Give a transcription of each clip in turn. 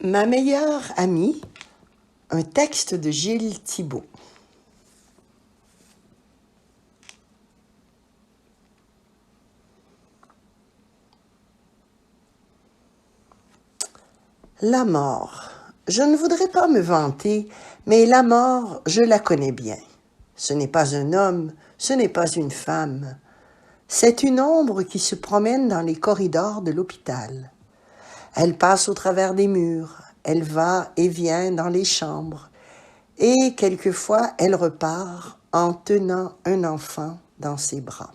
Ma meilleure amie, un texte de Gilles Thibault. La mort. Je ne voudrais pas me vanter, mais la mort, je la connais bien. Ce n'est pas un homme, ce n'est pas une femme. C'est une ombre qui se promène dans les corridors de l'hôpital. Elle passe au travers des murs, elle va et vient dans les chambres, et quelquefois elle repart en tenant un enfant dans ses bras.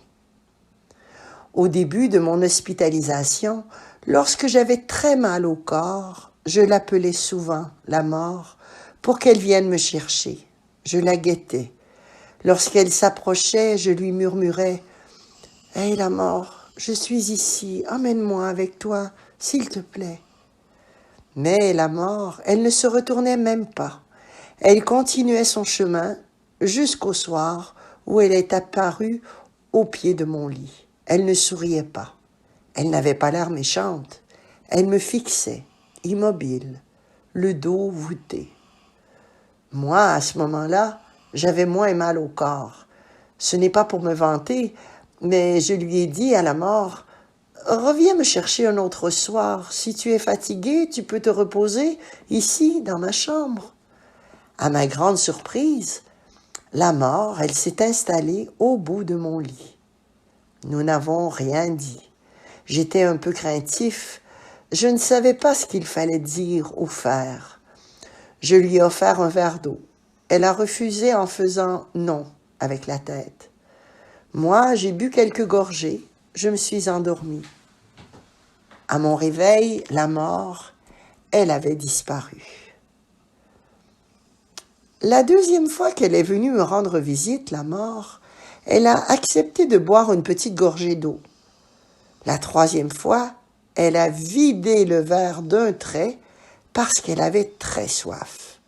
Au début de mon hospitalisation, lorsque j'avais très mal au corps, je l'appelais souvent la mort pour qu'elle vienne me chercher. Je la guettais. Lorsqu'elle s'approchait, je lui murmurais « Hé, la mort, je suis ici, emmène-moi avec toi, s'il te plaît. » Mais la mort, elle ne se retournait même pas. Elle continuait son chemin jusqu'au soir où elle est apparue au pied de mon lit. Elle ne souriait pas. Elle n'avait pas l'air méchante. Elle me fixait, immobile, le dos voûté. Moi, à ce moment-là, j'avais moins mal au corps. Ce n'est pas pour me vanter, mais je lui ai dit à la mort « Reviens me chercher un autre soir. Si tu es fatigué, tu peux te reposer ici, dans ma chambre. » À ma grande surprise, la mort, elle s'est installée au bout de mon lit. Nous n'avons rien dit. J'étais un peu craintif. Je ne savais pas ce qu'il fallait dire ou faire. Je lui ai offert un verre d'eau. Elle a refusé en faisant non avec la tête. Moi, j'ai bu quelques gorgées. Je me suis endormie. À mon réveil, la mort, elle avait disparu. La deuxième fois qu'elle est venue me rendre visite, la mort, elle a accepté de boire une petite gorgée d'eau. La troisième fois, elle a vidé le verre d'un trait parce qu'elle avait très soif.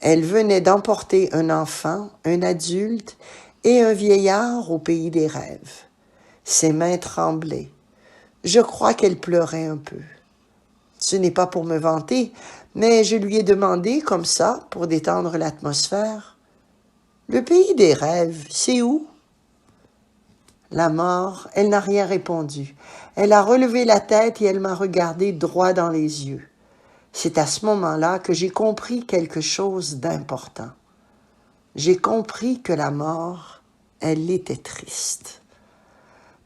Elle venait d'emporter un enfant, un adulte et un vieillard au pays des rêves. Ses mains tremblaient. Je crois qu'elle pleurait un peu. Ce n'est pas pour me vanter, mais je lui ai demandé, comme ça, pour détendre l'atmosphère, « Le pays des rêves, c'est où? » La mort, elle n'a rien répondu. Elle a relevé la tête et elle m'a regardé droit dans les yeux. C'est à ce moment-là que j'ai compris quelque chose d'important. J'ai compris que la mort, elle était triste.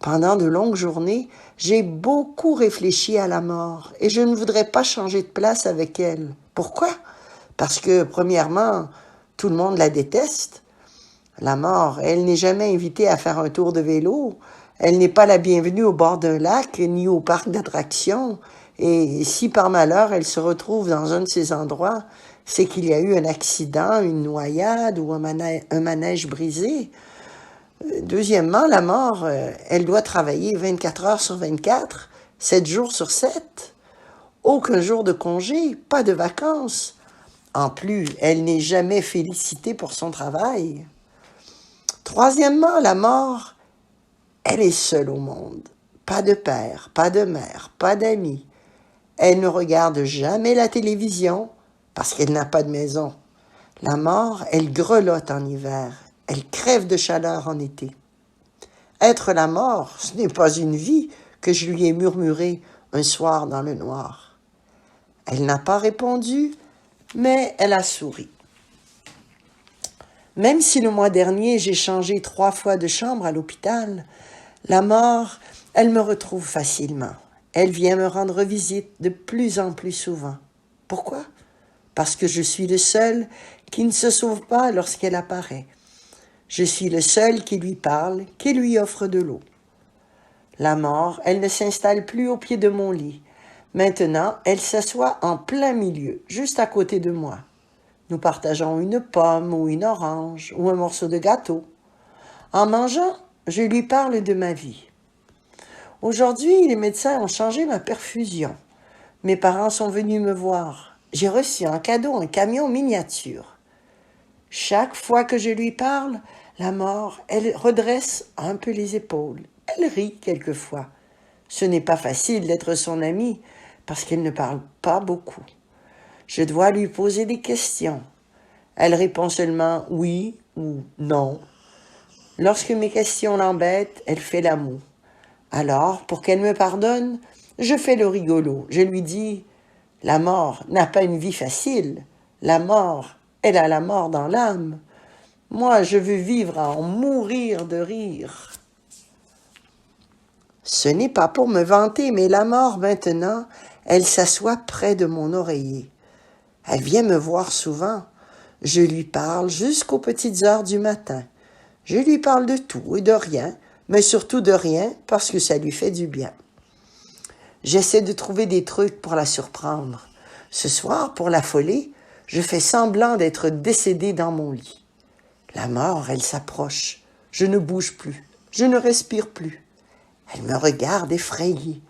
Pendant de longues journées, j'ai beaucoup réfléchi à la mort et je ne voudrais pas changer de place avec elle. Pourquoi? Parce que, premièrement, tout le monde la déteste. La mort, elle n'est jamais invitée à faire un tour de vélo. Elle n'est pas la bienvenue au bord d'un lac ni au parc d'attractions. Et si par malheur elle se retrouve dans un de ces endroits, c'est qu'il y a eu un accident, une noyade ou un manège brisé. Deuxièmement, la mort, elle doit travailler 24 heures sur 24, 7 jours sur 7. Aucun jour de congé, pas de vacances. En plus, elle n'est jamais félicitée pour son travail. Troisièmement, la mort, elle est seule au monde. Pas de père, pas de mère, pas d'amis. Elle ne regarde jamais la télévision parce qu'elle n'a pas de maison. La mort, elle grelotte en hiver. Elle crève de chaleur en été. Être la mort, ce n'est pas une vie que je lui ai murmuré un soir dans le noir. Elle n'a pas répondu, mais elle a souri. Même si le mois dernier, j'ai changé 3 fois de chambre à l'hôpital, la mort, elle me retrouve facilement. Elle vient me rendre visite de plus en plus souvent. Pourquoi? Parce que je suis le seul qui ne se sauve pas lorsqu'elle apparaît. Je suis le seul qui lui parle, qui lui offre de l'eau. La mort, elle ne s'installe plus au pied de mon lit. Maintenant, elle s'assoit en plein milieu, juste à côté de moi. Nous partageons une pomme ou une orange ou un morceau de gâteau. En mangeant, je lui parle de ma vie. Aujourd'hui, les médecins ont changé ma perfusion. Mes parents sont venus me voir. J'ai reçu en cadeau un camion miniature. Chaque fois que je lui parle, la mort, elle redresse un peu les épaules. Elle rit quelquefois. Ce n'est pas facile d'être son amie parce qu'elle ne parle pas beaucoup. Je dois lui poser des questions. Elle répond seulement oui ou non. Lorsque mes questions l'embêtent, elle fait la moue. Alors, pour qu'elle me pardonne, je fais le rigolo. Je lui dis, la mort n'a pas une vie facile. La mort, elle a la mort dans l'âme. Moi, je veux vivre à en mourir de rire. Ce n'est pas pour me vanter, mais la mort, maintenant, elle s'assoit près de mon oreiller. Elle vient me voir souvent. Je lui parle jusqu'aux petites heures du matin. Je lui parle de tout et de rien, mais surtout de rien parce que ça lui fait du bien. J'essaie de trouver des trucs pour la surprendre. Ce soir, pour l'affoler, je fais semblant d'être décédé dans mon lit. La mort, elle s'approche. Je ne bouge plus. Je ne respire plus. Elle me regarde effrayée.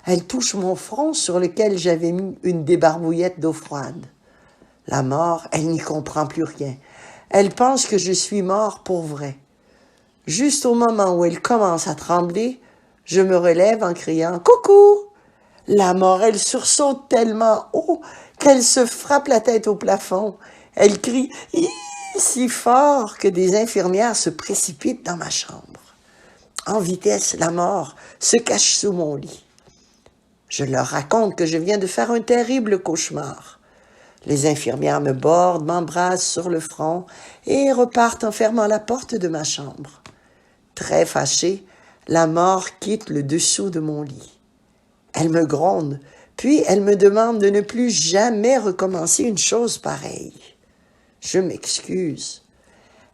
Elle touche mon front sur lequel j'avais mis une débarbouillette d'eau froide. La mort, elle n'y comprend plus rien. Elle pense que je suis mort pour vrai. Juste au moment où elle commence à trembler, je me relève en criant « Coucou !» La mort, elle sursaute tellement haut qu'elle se frappe la tête au plafond. Elle crie « Hi !» si fort que des infirmières se précipitent dans ma chambre. En vitesse, la mort se cache sous mon lit. Je leur raconte que je viens de faire un terrible cauchemar. Les infirmières me bordent, m'embrassent sur le front et repartent en fermant la porte de ma chambre. Très fâchée, la mort quitte le dessous de mon lit. Elle me gronde, puis elle me demande de ne plus jamais recommencer une chose pareille. Je m'excuse.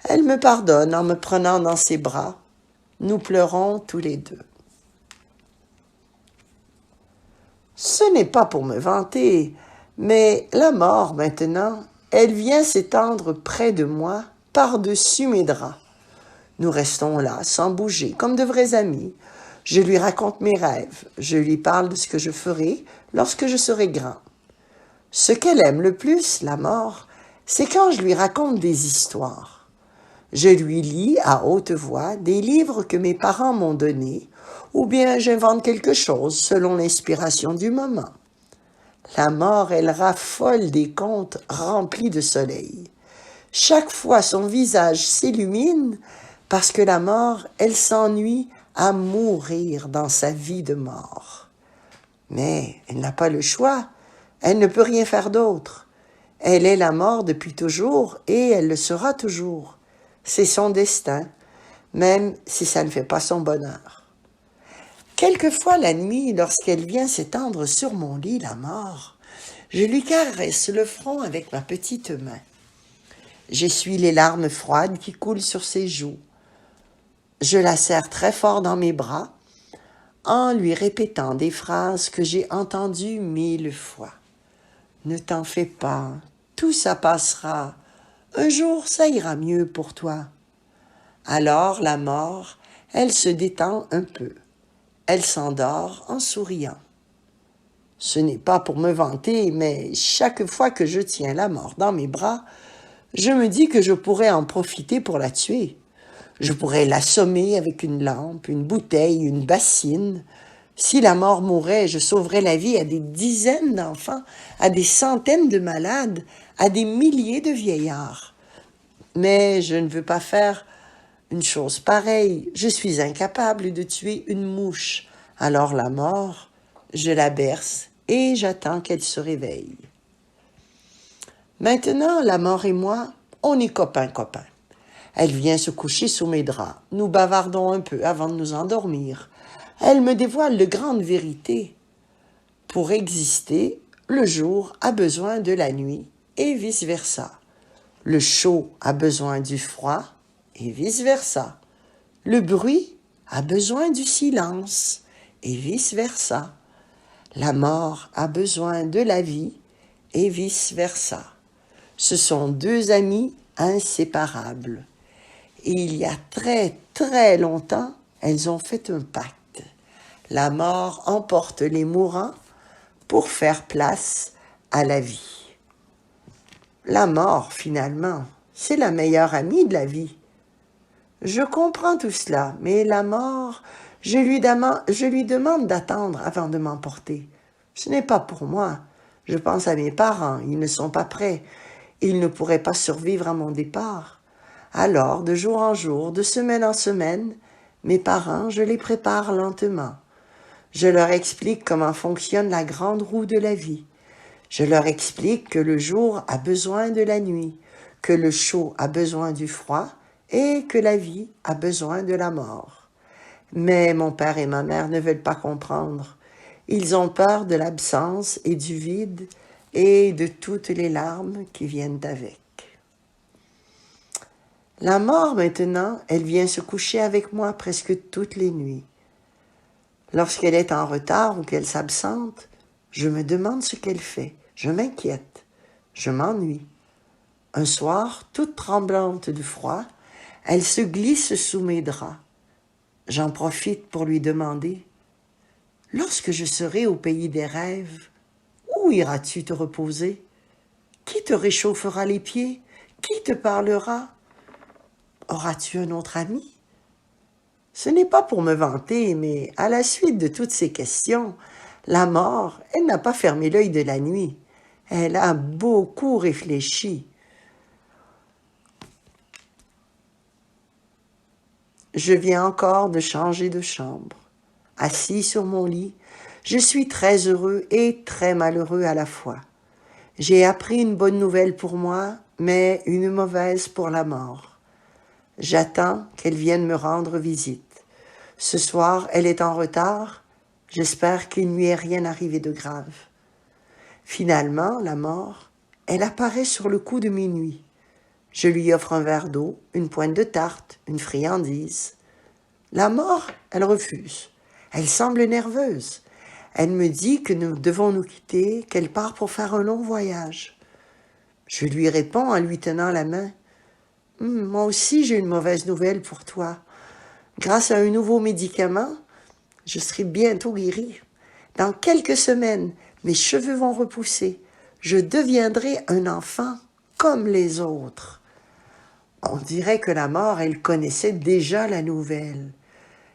Elle me pardonne en me prenant dans ses bras. Nous pleurons tous les deux. Ce n'est pas pour me vanter, mais la mort, maintenant, elle vient s'étendre près de moi, par-dessus mes draps. Nous restons là, sans bouger, comme de vrais amis. Je lui raconte mes rêves. Je lui parle de ce que je ferai lorsque je serai grand. Ce qu'elle aime le plus, la mort, c'est quand je lui raconte des histoires. Je lui lis à haute voix des livres que mes parents m'ont donnés, ou bien j'invente quelque chose selon l'inspiration du moment. La mort, elle raffole des contes remplis de soleil. Chaque fois, son visage s'illumine parce que la mort, elle s'ennuie à mourir dans sa vie de mort. Mais elle n'a pas le choix. Elle ne peut rien faire d'autre. Elle est la mort depuis toujours et elle le sera toujours. C'est son destin, même si ça ne fait pas son bonheur. Quelquefois la nuit, lorsqu'elle vient s'étendre sur mon lit, la mort, je lui caresse le front avec ma petite main. J'essuie les larmes froides qui coulent sur ses joues. Je la serre très fort dans mes bras en lui répétant des phrases que j'ai entendues 1000 fois. Ne t'en fais pas, tout ça passera. Un jour, ça ira mieux pour toi. Alors la mort, elle se détend un peu. Elle s'endort en souriant. Ce n'est pas pour me vanter, mais chaque fois que je tiens la mort dans mes bras, je me dis que je pourrais en profiter pour la tuer. Je pourrais l'assommer avec une lampe, une bouteille, une bassine. Si la mort mourait, je sauverais la vie à des dizaines d'enfants, à des centaines de malades, à des milliers de vieillards. Mais je ne veux pas faire une chose pareille. Je suis incapable de tuer une mouche. Alors la mort, je la berce et j'attends qu'elle se réveille. Maintenant, la mort et moi, on est copains-copains. Elle vient se coucher sous mes draps. Nous bavardons un peu avant de nous endormir. Elle me dévoile de grandes vérités. Pour exister, le jour a besoin de la nuit et vice-versa. Le chaud a besoin du froid et vice-versa. Le bruit a besoin du silence et vice-versa. La mort a besoin de la vie et vice-versa. Ce sont deux amis inséparables. Et il y a très, très longtemps, elles ont fait un pacte. La mort emporte les mourants pour faire place à la vie. La mort, finalement, c'est la meilleure amie de la vie. Je comprends tout cela, mais la mort, je lui demande d'attendre avant de m'emporter. Ce n'est pas pour moi. Je pense à mes parents, ils ne sont pas prêts. Ils ne pourraient pas survivre à mon départ. Alors, de jour en jour, de semaine en semaine, mes parents, je les prépare lentement. Je leur explique comment fonctionne la grande roue de la vie. Je leur explique que le jour a besoin de la nuit, que le chaud a besoin du froid et que la vie a besoin de la mort. Mais mon père et ma mère ne veulent pas comprendre. Ils ont peur de l'absence et du vide et de toutes les larmes qui viennent avec. La mort, maintenant, elle vient se coucher avec moi presque toutes les nuits. Lorsqu'elle est en retard ou qu'elle s'absente, je me demande ce qu'elle fait. Je m'inquiète. Je m'ennuie. Un soir, toute tremblante de froid, elle se glisse sous mes draps. J'en profite pour lui demander « Lorsque je serai au pays des rêves, où iras-tu te reposer? Qui te réchauffera les pieds? Qui te parlera? Auras-tu un autre ami? » Ce n'est pas pour me vanter, mais à la suite de toutes ces questions, la mort, elle n'a pas fermé l'œil de la nuit. Elle a beaucoup réfléchi. Je viens encore de changer de chambre. Assis sur mon lit, je suis très heureux et très malheureux à la fois. J'ai appris une bonne nouvelle pour moi, mais une mauvaise pour la mort. J'attends qu'elle vienne me rendre visite. Ce soir, elle est en retard. J'espère qu'il ne lui est rien arrivé de grave. Finalement, la mort, elle apparaît sur le coup de minuit. Je lui offre un verre d'eau, une pointe de tarte, une friandise. La mort, elle refuse. Elle semble nerveuse. Elle me dit que nous devons nous quitter, qu'elle part pour faire un long voyage. Je lui réponds en lui tenant la main. « Moi aussi, j'ai une mauvaise nouvelle pour toi. Grâce à un nouveau médicament, je serai bientôt guérie. Dans quelques semaines, mes cheveux vont repousser. Je deviendrai un enfant comme les autres. » On dirait que la mort, elle connaissait déjà la nouvelle.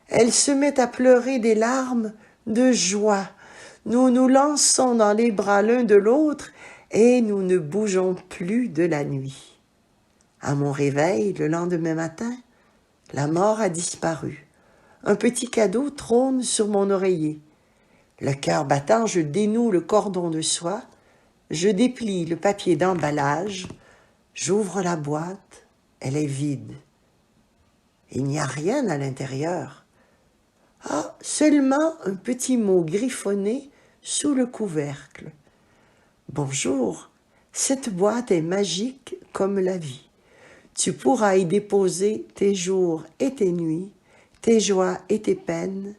Elle se met à pleurer des larmes de joie. Nous nous lançons dans les bras l'un de l'autre et nous ne bougeons plus de la nuit. À mon réveil, le lendemain matin, la mort a disparu. Un petit cadeau trône sur mon oreiller. Le cœur battant, je dénoue le cordon de soie, je déplie le papier d'emballage, j'ouvre la boîte, elle est vide. Il n'y a rien à l'intérieur. Ah, seulement un petit mot griffonné sous le couvercle. Bonjour, cette boîte est magique comme la vie. Tu pourras y déposer tes jours et tes nuits, tes joies et tes peines,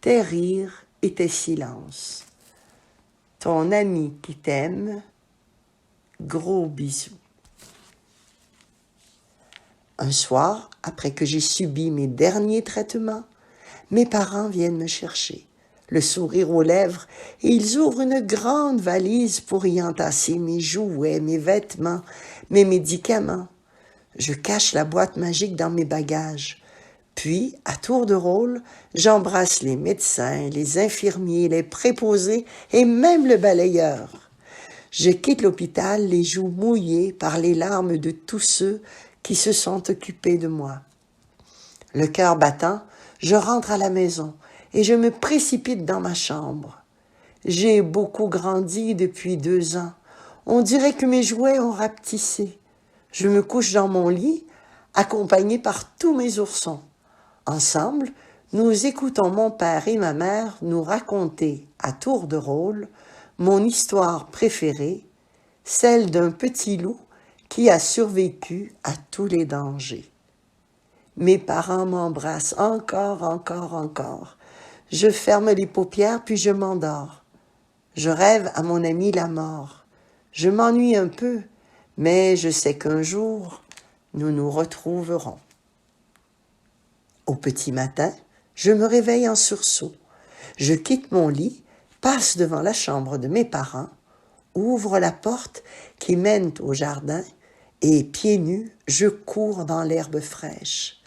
tes rires et tes silences. Ton ami qui t'aime, gros bisous. Un soir, après que j'ai subi mes derniers traitements, mes parents viennent me chercher, le sourire aux lèvres, et ils ouvrent une grande valise pour y entasser mes jouets, mes vêtements, mes médicaments. Je cache la boîte magique dans mes bagages. Puis, à tour de rôle, j'embrasse les médecins, les infirmiers, les préposés et même le balayeur. Je quitte l'hôpital les joues mouillées par les larmes de tous ceux qui se sont occupés de moi. Le cœur battant, je rentre à la maison et je me précipite dans ma chambre. J'ai beaucoup grandi depuis 2 ans. On dirait que mes jouets ont rapetissé. Je me couche dans mon lit, accompagné par tous mes oursons. Ensemble, nous écoutons mon père et ma mère nous raconter, à tour de rôle, mon histoire préférée, celle d'un petit loup qui a survécu à tous les dangers. Mes parents m'embrassent encore. Je ferme les paupières puis je m'endors. Je rêve à mon ami la mort. Je m'ennuie un peu, mais je sais qu'un jour, nous nous retrouverons. Au petit matin, je me réveille en sursaut. Je quitte mon lit, passe devant la chambre de mes parents, ouvre la porte qui mène au jardin et, pieds nus, je cours dans l'herbe fraîche.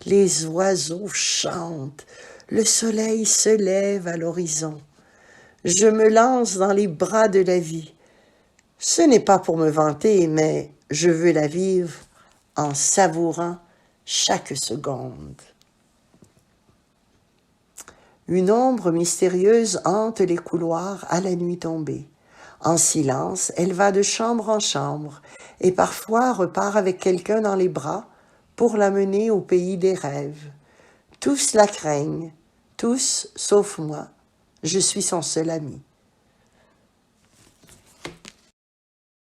Les oiseaux chantent, le soleil se lève à l'horizon. Je me lance dans les bras de la vie. Ce n'est pas pour me vanter, mais je veux la vivre en savourant chaque seconde. Une ombre mystérieuse hante les couloirs à la nuit tombée. En silence, elle va de chambre en chambre et parfois repart avec quelqu'un dans les bras pour l'amener au pays des rêves. Tous la craignent, tous sauf moi. Je suis son seul ami.